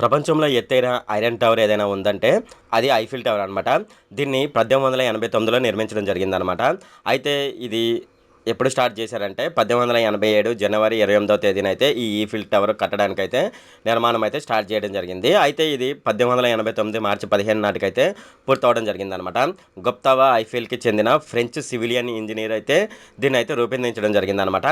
ప్రపంచంలో ఎత్తైన iron tower ఏదైనా ఉందంటే అది ఐఫిల్ టవర్ అనమాట. దీన్ని 1889లో నిర్మించడం జరిగిందనమాట. అయితే ఇది ఎప్పుడు స్టార్ట్ చేశారంటే 1887 జనవరి 28వ తేదీనైతే ఈ ఈఫిల్ టవర్ కట్టడానికైతే నిర్మాణం అయితే స్టార్ట్ చేయడం జరిగింది. అయితే ఇది 1889 మార్చి 15 నాటికైతే పూర్తవడం జరిగిందనమాట. గుప్తావా ఐఫిల్‌కి చెందిన ఫ్రెంచ్ సివిలియన్ ఇంజినీర్ అయితే దీన్నైతే రూపొందించడం జరిగిందనమాట.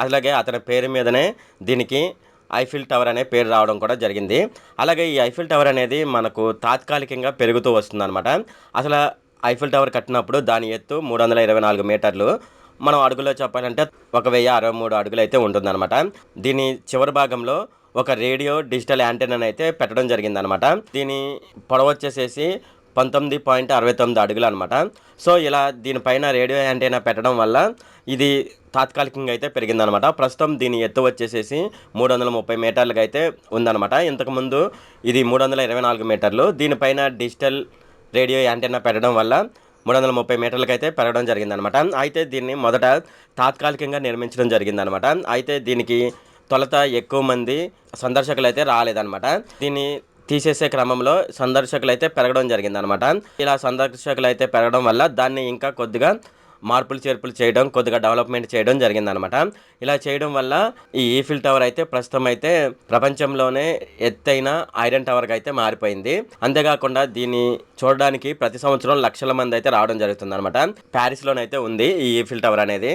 అలాగే అతని పేరు మీదనే దీనికి ఐఫిల్ టవర్ అనే పేరు రావడం కూడా జరిగింది. అలాగే ఈ ఐఫిల్ టవర్ అనేది మనకు తాత్కాలికంగా పెరుగుతూ వస్తుందనమాట. అసల ఐఫిల్ టవర్ కట్టినప్పుడు దాని ఎత్తు 324 మీటర్లు. మనం అడుగులో చెప్పాలంటే 1063 అడుగులైతే ఉంటుందనమాట. దీని చివరి భాగంలో ఒక రేడియో డిజిటల్ యాంటెన్నానైతే పెట్టడం జరిగిందనమాట. దీని పొడవొచ్చేసేసి 19.69 అడుగులనమాట. సో, ఇలా దీనిపైన రేడియో యాంటెన్నా పెట్టడం వల్ల ఇది తాత్కాలికంగా అయితే పెరిగిందనమాట. ప్రస్తుతం దీని ఎత్తు వచ్చేసేసి 330 మీటర్లకైతే ఉందనమాట. ఇంతకుముందు ఇది 324 మీటర్లు. దీనిపైన డిజిటల్ రేడియో యాంటెన్నా పెట్టడం వల్ల 330 మీటర్లకైతే పెరగడం జరిగిందనమాట. అయితే దీన్ని మొదట తాత్కాలికంగా నిర్మించడం జరిగిందనమాట. అయితే దీనికి తొలుత ఎక్కువ మంది సందర్శకులైతే రాలేదనమాట. దీన్ని తీసేసే క్రమంలో సందర్శకులైతే పెరగడం జరిగిందనమాట. ఇలా సందర్శకులైతే పెరగడం వల్ల దాన్ని ఇంకా కొద్దిగా మార్పులు, చేర్పులు చేయడం, కొద్దిగా డెవలప్‌మెంట్ చేయడం జరిగిందనమాట. ఇలా చేయడం వల్ల ఈ ఈఫిల్ టవర్ అయితే ప్రస్తుతం అయితే ప్రపంచంలోనే ఎత్తైన ఐరన్ టవర్‌గా అయితే మారిపోయింది. అంతేకాకుండా దీన్ని చూడడానికి ప్రతి సంవత్సరం లక్షల మంది అయితే రావడం జరుగుతుందనమాట. పారిస్‌లోనైతే ఉంది ఈ ఈఫిల్ టవర్ అనేది.